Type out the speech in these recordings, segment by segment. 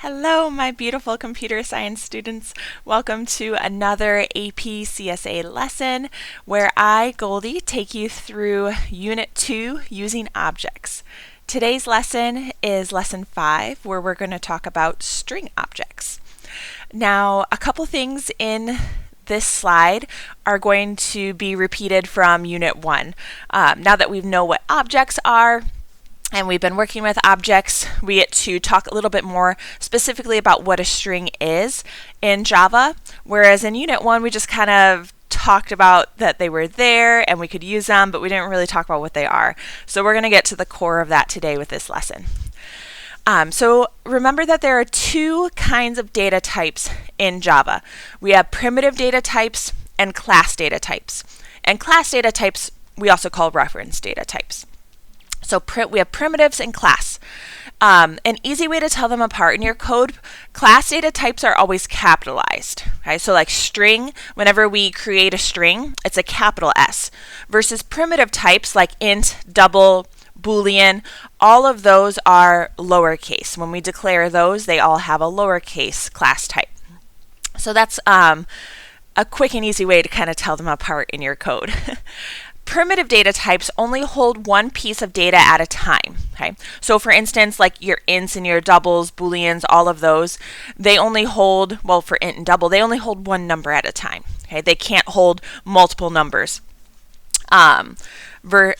Hello, my beautiful computer science students. Welcome to another AP CSA lesson where I, Goldie, take you through Unit 2 using objects. Today's lesson is Lesson 5, where we're going to talk about string objects. Now, a couple things in this slide are going to be repeated from Unit 1. Now that we know what objects are, and we've been working with objects, we get to talk a little bit more specifically about what a string is in Java, whereas in Unit 1 we just kind of talked about that they were there and we could use them, but we didn't really talk about what they are. So we're going to get to the core of that today with this lesson. So remember that there are two kinds of data types in Java. We have primitive data types and class data types. And class data types we also call reference data types. So we have primitives and class. An easy way to tell them apart in your code, class data types are always capitalized. Okay? So like string, whenever we create a string, it's a capital S. Versus primitive types like int, double, Boolean, all of those are lowercase. When we declare those, they all have a lowercase class type. So that's a quick and easy way to kind of tell them apart in your code. Primitive data types only hold one piece of data at a time. Okay? So for instance, like your ints and your doubles, booleans, all of those, they only hold, well, for int and double, they only hold one number at a time. Okay? They can't hold multiple numbers. And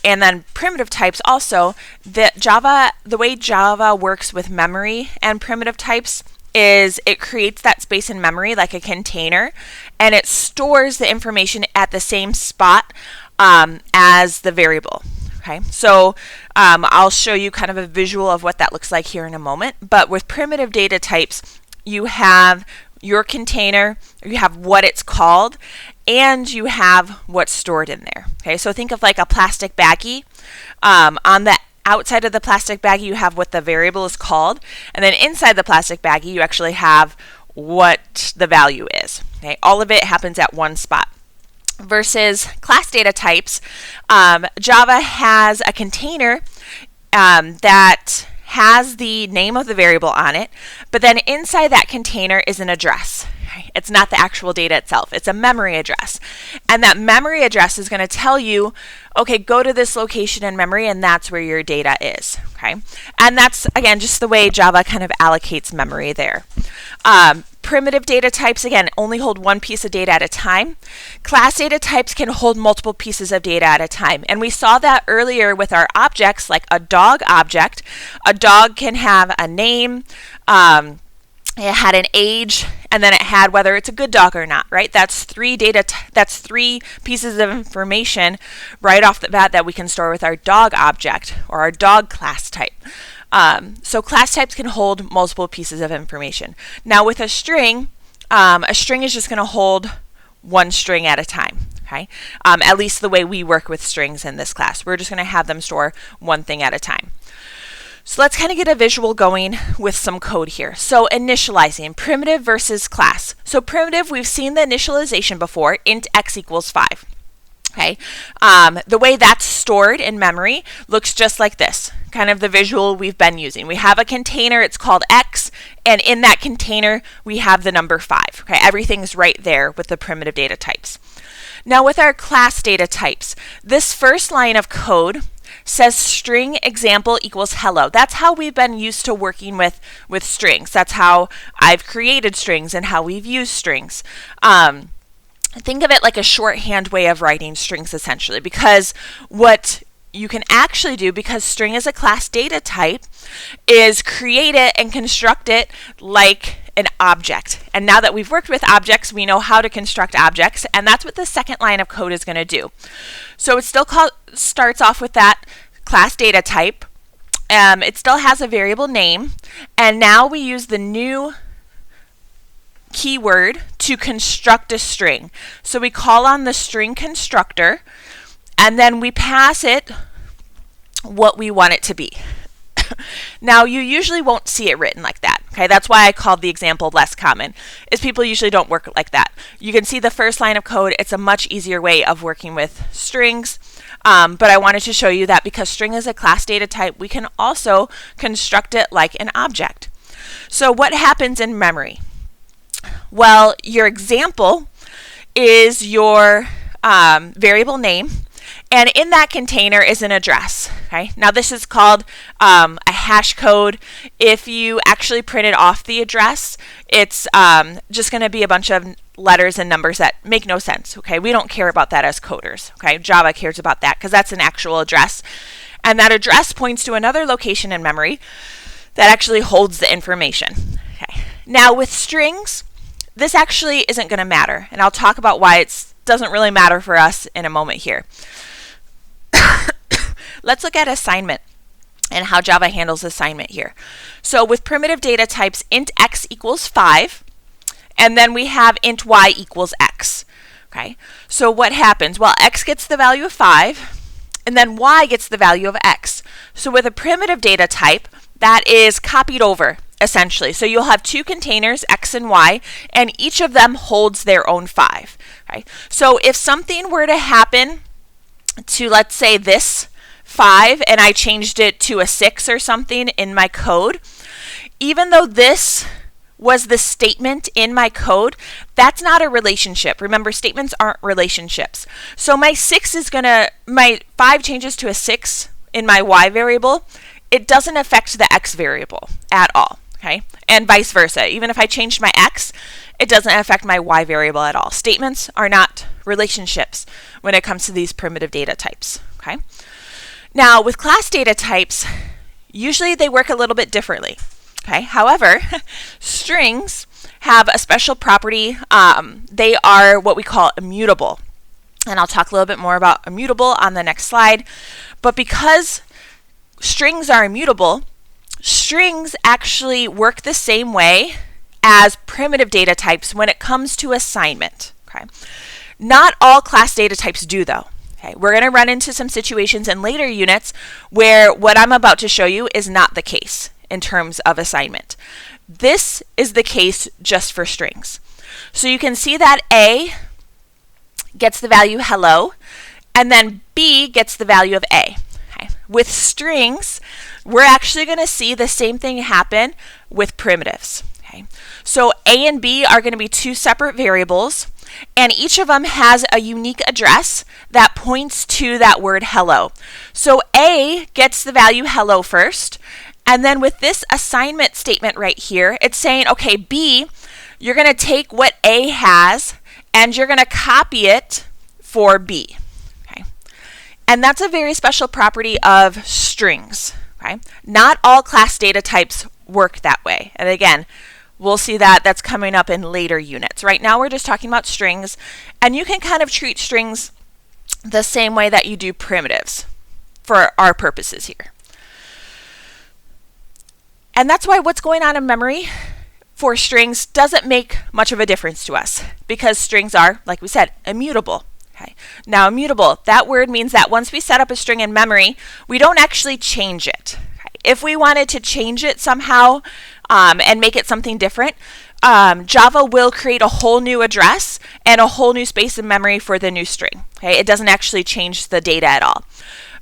then primitive types also, the way Java works with memory and primitive types is it creates that space in memory like a container, and it stores the information at the same spot as the variable. Okay, so I'll show you kind of a visual of what that looks like here in a moment. But with primitive data types, you have your container, you have what it's called, and you have what's stored in there. Okay, so think of like a plastic baggie. On the outside of the plastic baggie, you have what the variable is called, and then inside the plastic baggie, you actually have what the value is. Okay, all of it happens at one spot. Versus class data types, Java has a container that has the name of the variable on it, but then inside that container is an address. It's not the actual data itself, it's a memory address. And that memory address is going to tell you, okay, go to this location in memory and that's where your data is. Okay? And that's, again, just the way Java kind of allocates memory there. Primitive data types, again, only hold one piece of data at a time. Class data types can hold multiple pieces of data at a time. And we saw that earlier with our objects, like a dog object. A dog can have a name, it had an age, and then it had whether it's a good dog or not, right? That's three pieces of information right off the bat that we can store with our dog object or our dog class type. So class types can hold multiple pieces of information. Now with a string is just going to hold one string at a time. Okay? At least the way we work with strings in this class. We're just going to have them store one thing at a time. So let's kind of get a visual going with some code here. So initializing, primitive versus class. So primitive, we've seen the initialization before, int x equals 5. Okay, the way that's stored in memory looks just like this, kind of the visual we've been using. We have a container, it's called x, and in that container we have the number 5. Okay, everything's right there with the primitive data types. Now with our class data types, this first line of code says string example equals hello. That's how we've been used to working with strings. That's how I've created strings and how we've used strings. Think of it like a shorthand way of writing strings essentially, because what you can actually do, because string is a class data type, is create it and construct it like an object. And now that we've worked with objects, we know how to construct objects, and that's what the second line of code is going to do. So it still starts off with that class data type. It still has a variable name, and now we use the new keyword to construct a string. So we call on the string constructor, and then we pass it what we want it to be. Now, you usually won't see it written like that. Okay, that's why I called the example less common, is people usually don't work like that. You can see the first line of code. It's a much easier way of working with strings, but I wanted to show you that because string is a class data type, we can also construct it like an object. So what happens in memory? Well, your example is your variable name, and in that container is an address. Okay. Now this is called a hash code. If you actually printed off the address, it's just going to be a bunch of letters and numbers that make no sense. Okay. We don't care about that as coders. Okay. Java cares about that because that's an actual address, and that address points to another location in memory that actually holds the information. Okay. Now with strings, this actually isn't going to matter, and I'll talk about why it doesn't really matter for us in a moment here. Let's look at assignment and how Java handles assignment here. So with primitive data types, int x equals 5, and then we have int y equals x. Okay, so what happens? Well, x gets the value of 5, and then y gets the value of x. So with a primitive data type, that is copied over, essentially. So you'll have two containers, x and y, and each of them holds their own 5. Okay? So if something were to happen to, let's say, this 5, and I changed it to a 6 or something in my code, even though this was the statement in my code, that's not a relationship. Remember, statements aren't relationships. So my 5 changes to a 6 in my y variable, it doesn't affect the x variable at all. Okay, and vice versa. Even if I changed my x, it doesn't affect my y variable at all. Statements are not relationships when it comes to these primitive data types. Okay. Now, with class data types, usually they work a little bit differently. Okay. However, strings have a special property. They are what we call immutable, and I'll talk a little bit more about immutable on the next slide. But because strings are immutable, strings actually work the same way as primitive data types when it comes to assignment. Okay. Not all class data types do, though. Okay. We're going to run into some situations in later units where what I'm about to show you is not the case in terms of assignment. This is the case just for strings. So you can see that A gets the value hello, and then B gets the value of A. Okay. With strings, we're actually going to see the same thing happen with primitives. Okay. So A and B are going to be two separate variables, and each of them has a unique address that points to that word hello. So A gets the value hello first, and then with this assignment statement right here, it's saying, okay, B, you're going to take what A has and you're going to copy it for B. Okay. And that's a very special property of strings. Okay. Not all class data types work that way. And again, we'll see that that's coming up in later units. Right now we're just talking about strings, and you can kind of treat strings the same way that you do primitives for our purposes here. And that's why what's going on in memory for strings doesn't make much of a difference to us, because strings are, like we said, immutable. Okay. Now, immutable, that word means that once we set up a string in memory, we don't actually change it. Okay. If we wanted to change it somehow and make it something different, Java will create a whole new address and a whole new space in memory for the new string. Okay. It doesn't actually change the data at all.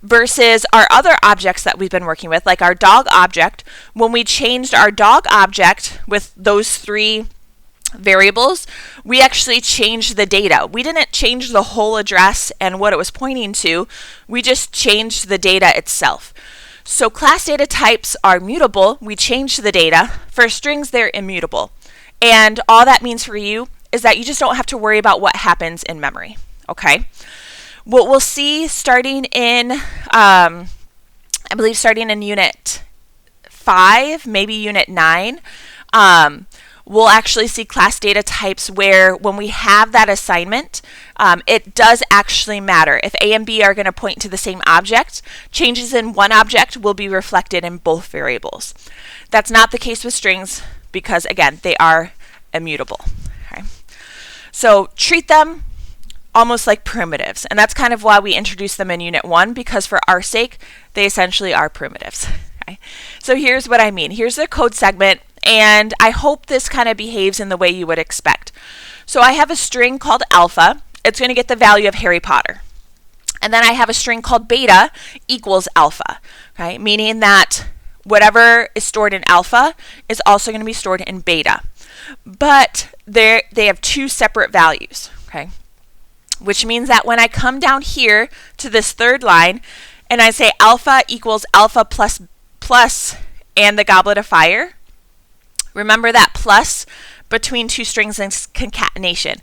Versus our other objects that we've been working with, like our dog object, when we changed our dog object with those 3 variables, we actually changed the data. We didn't change the whole address and what it was pointing to, we just changed the data itself. So class data types are mutable, we change the data. For strings, they're immutable. And all that means for you is that you just don't have to worry about what happens in memory. Okay? What we'll see starting in, I believe starting in Unit 5, maybe Unit 9, we'll actually see class data types where when we have that assignment, it does actually matter. If A and B are going to point to the same object, changes in one object will be reflected in both variables. That's not the case with strings because, again, they are immutable. Okay. So treat them almost like primitives, and that's kind of why we introduced them in Unit 1, because for our sake, they essentially are primitives. Okay. So here's what I mean. Here's the code segment, and I hope this kind of behaves in the way you would expect. So I have a string called alpha. It's going to get the value of Harry Potter. And then I have a string called beta equals alpha, okay? Meaning that whatever is stored in alpha is also going to be stored in beta. But they have two separate values, okay? Which means that when I come down here to this third line and I say alpha equals alpha plus plus and the goblet of fire, remember that plus between two strings and concatenation.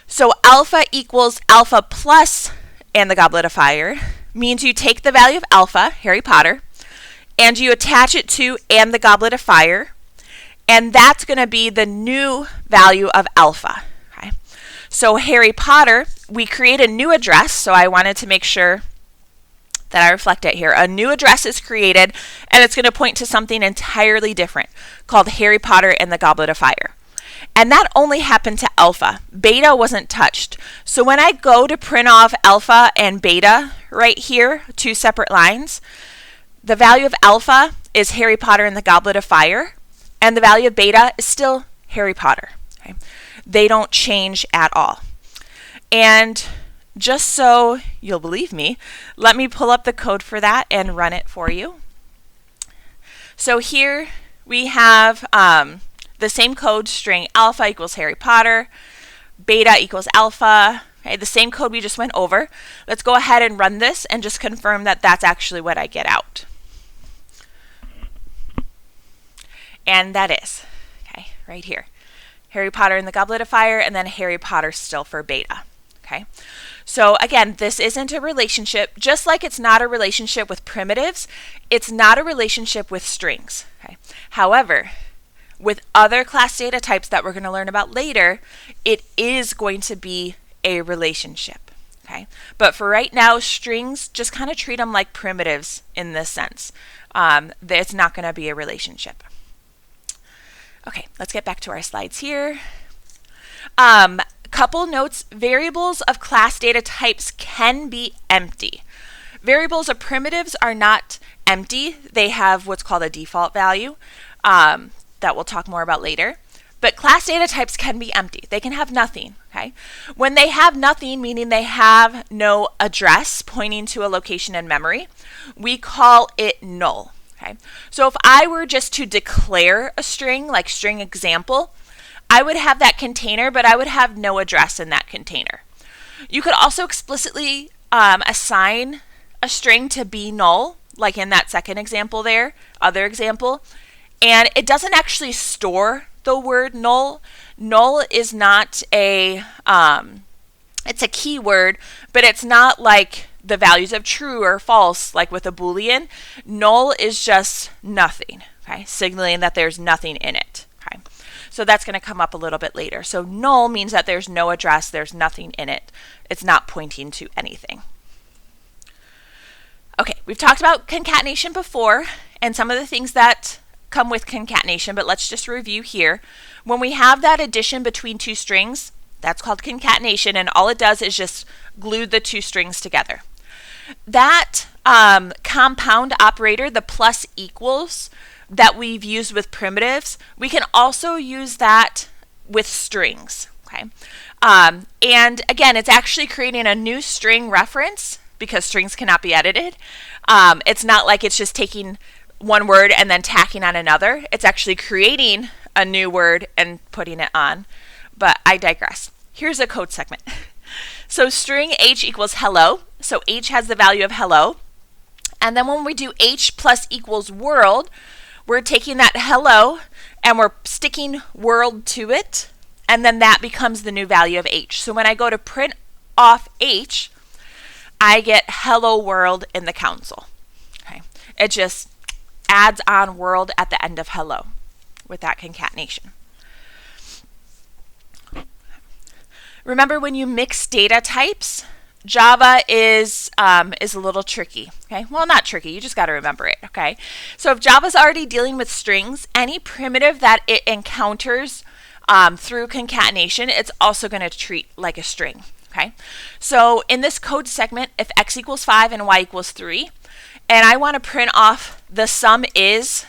So alpha equals alpha plus and the goblet of fire means you take the value of alpha, Harry Potter, and you attach it to and the goblet of fire, and that's going to be the new value of alpha. Okay? So Harry Potter, we create a new address, so I wanted to make sure that I reflect it here. A new address is created, and it's going to point to something entirely different called Harry Potter and the Goblet of Fire. And that only happened to alpha. Beta wasn't touched. So when I go to print off alpha and beta right here, two separate lines, the value of alpha is Harry Potter and the Goblet of Fire, and the value of beta is still Harry Potter. Okay? They don't change at all. And just so you'll believe me, let me pull up the code for that and run it for you. So here we have the same code, string alpha equals Harry Potter, beta equals alpha, okay, the same code we just went over. Let's go ahead and run this and just confirm that that's actually what I get out. And that is, okay, right here. Harry Potter and the Goblet of Fire, and then Harry Potter still for beta, okay? So again, this isn't a relationship, just like it's not a relationship with primitives, it's not a relationship with strings, okay? However, with other class data types that we're going to learn about later, it is going to be a relationship, okay? But for right now, strings, just kind of treat them like primitives in this sense. It's not going to be a relationship. Okay, let's get back to our slides here. Couple notes, variables of class data types can be empty. Variables of primitives are not empty. They have what's called a default value that we'll talk more about later. But class data types can be empty. They can have nothing, okay? When they have nothing, meaning they have no address pointing to a location in memory, we call it null, okay? So if I were just to declare a string, like string example, I would have that container, but I would have no address in that container. You could also explicitly assign a string to be null, like in that second example there, other example, and it doesn't actually store the word null. Null is not a, it's a keyword, but it's not like the values of true or false, like with a Boolean. Null is just nothing, okay, signaling that there's nothing in it. Okay. So that's going to come up a little bit later. So null means that there's no address, there's nothing in it. It's not pointing to anything. Okay, we've talked about concatenation before and some of the things that come with concatenation, but let's just review here. When we have that addition between two strings, that's called concatenation, and all it does is just glue the two strings together. That compound operator, the plus equals, that we've used with primitives, we can also use that with strings, okay? And again, it's actually creating a new string reference because strings cannot be edited. It's not like it's just taking one word and then tacking on another. It's actually creating a new word and putting it on, but I digress. Here's a code segment. So string h equals hello. So h has the value of hello. And then when we do h plus equals world, we're taking that hello and we're sticking world to it, and then that becomes the new value of h. So when I go to print off h, I get hello world in the console. Okay. It just adds on world at the end of hello with that concatenation. Remember, when you mix data types, Java is a little tricky, okay? Well, not tricky, you just got to remember it, okay? So if Java's already dealing with strings, any primitive that it encounters through concatenation, it's also going to treat like a string, okay? So in this code segment, if x equals 5 and y equals 3, and I want to print off the sum is,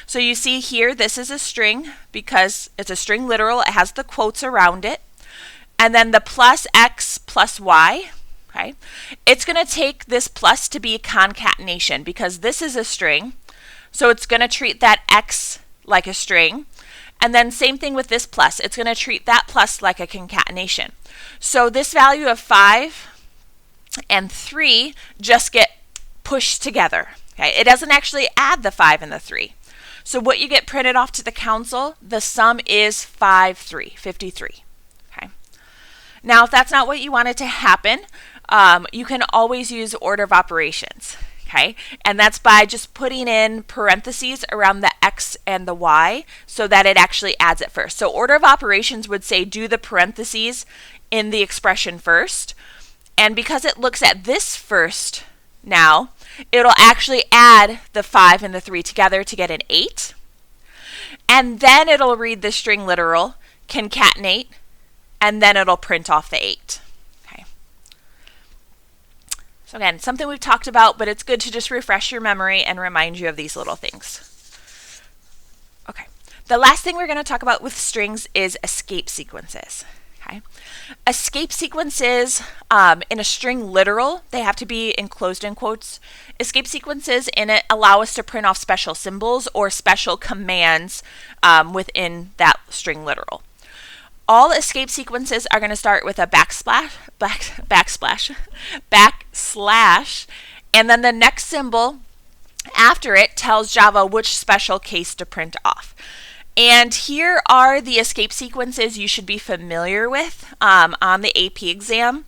so you see here, this is a string because it's a string literal, it has the quotes around it. And then the plus x plus y, okay? It's going to take this plus to be a concatenation because this is a string. So it's going to treat that X like a string. And then same thing with this plus. It's going to treat that plus like a concatenation. So this value of 5 and 3 just get pushed together. Okay? It doesn't actually add the 5 and the 3. So what you get printed off to the console, the sum is 53. Okay? Now, if that's not what you wanted to happen, you can always use order of operations. Okay? And that's by just putting in parentheses around the X and the Y so that it actually adds it first. So order of operations would say do the parentheses in the expression first. And because it looks at this first now, it'll actually add the 5 and the 3 together to get an 8. And then it'll read the string literal, concatenate, and then it'll print off the 8. Okay. So again, something we've talked about, but it's good to just refresh your memory and remind you of these little things. Okay. The last thing we're going to talk about with strings is escape sequences. Okay. Escape sequences in a string literal, they have to be enclosed in quotes. Escape sequences in it allow us to print off special symbols or special commands within that string literal. All escape sequences are going to start with a backslash, and then the next symbol after it tells Java which special case to print off. And here are the escape sequences you should be familiar with on the AP exam.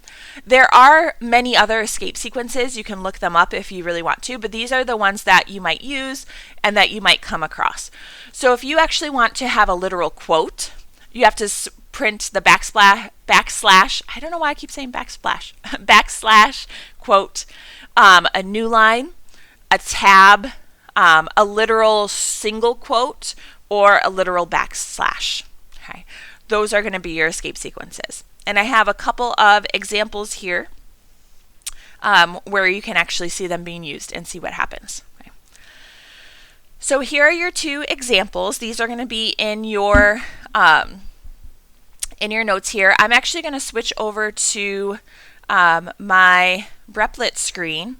There are many other escape sequences. You can look them up if you really want to, but these are the ones that you might use and that you might come across. So if you actually want to have a literal quote, you have to print the backslash, I don't know why I keep saying backsplash, backslash, quote, a new line, a tab, a literal single quote, or a literal backslash. Okay. Those are going to be your escape sequences. And I have a couple of examples here where you can actually see them being used and see what happens. Okay. So here are your two examples. These are going to be in your notes here. I'm actually going to switch over to my Replit screen,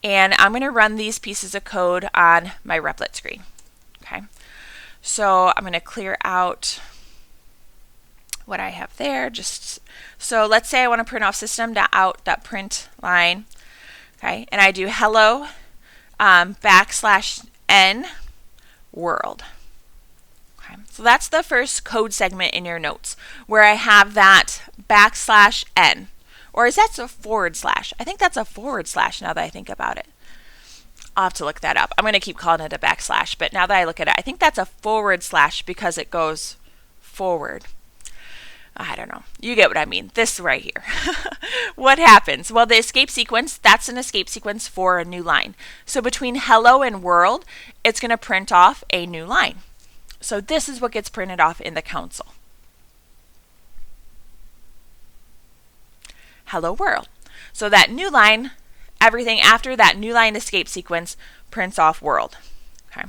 and I'm going to run these pieces of code on my Replit screen. Okay. So I'm going to clear out what I have there. So let's say I want to print off system.out.print line. Okay, and I do hello \n world. Okay, so that's the first code segment in your notes where I have that \n. Or is that a forward slash? I think that's a forward slash now that I think about it. I'll have to look that up. I'm going to keep calling it a backslash, but now that I look at it, I think that's a forward slash because it goes forward. I don't know. You get what I mean. This right here. What happens? Well, the escape sequence, that's an escape sequence for a new line. So between hello and world, it's going to print off a new line. So this is what gets printed off in the console. Hello world. So that new line, everything after that new line escape sequence prints off world. Okay.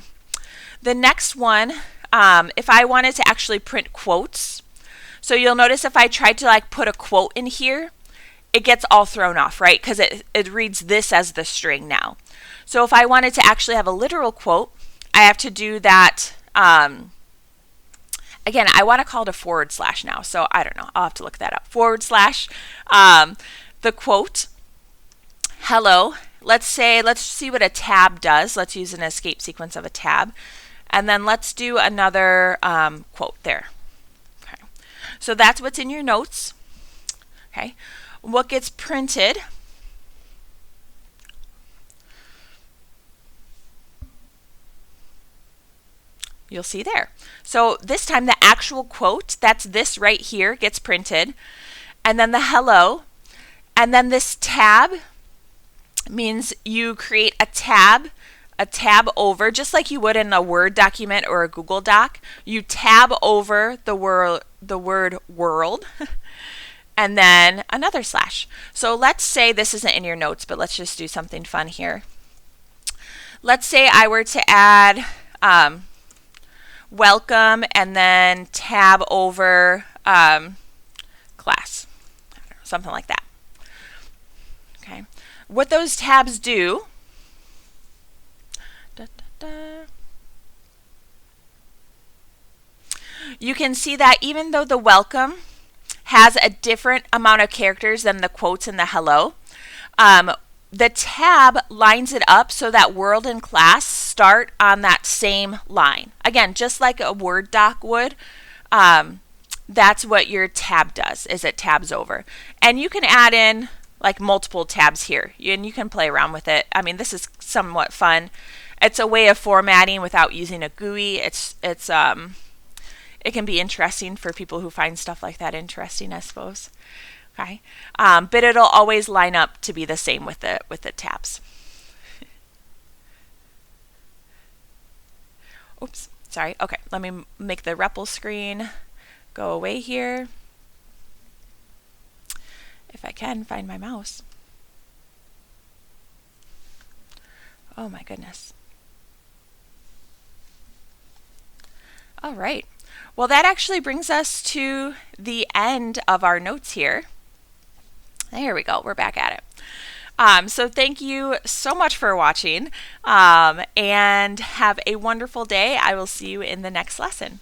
The next one, if I wanted to actually print quotes, so you'll notice if I tried to put a quote in here, it gets all thrown off, right? Because it reads this as the string now. So if I wanted to actually have a literal quote, I have to do that. Again, I want to call it a forward slash now, so I don't know. I'll have to look that up. Forward slash, the quote, hello. Let's see what a tab does. Let's use an escape sequence of a tab. And then let's do another quote there. Okay. So that's what's in your notes. Okay. What gets printed? You'll see there. So this time the actual quote, that's this right here, gets printed. And then the hello. And then this tab means you create a tab over, just like you would in a Word document or a Google Doc. You tab over the word world and then another slash. So let's say this isn't in your notes, but let's just do something fun here. Let's say I were to add welcome and then tab over class, something like that. Okay. What those tabs do, You can see that even though the welcome has a different amount of characters than the quotes and the hello, the tab lines it up so that world and class start on that same line. Again, just like a Word doc would, that's what your tab does, is it tabs over. And you can add in like multiple tabs here, and you can play around with it. I mean, this is somewhat fun. It's a way of formatting without using a GUI. It can be interesting for people who find stuff like that interesting, I suppose. Okay, but it'll always line up to be the same with the tabs. Oops, sorry. Okay, let me make the REPL screen go away here. If I can find my mouse. Oh my goodness. All right. Well, that actually brings us to the end of our notes here. There we go. We're back at it. So thank you so much for watching, and have a wonderful day. I will see you in the next lesson.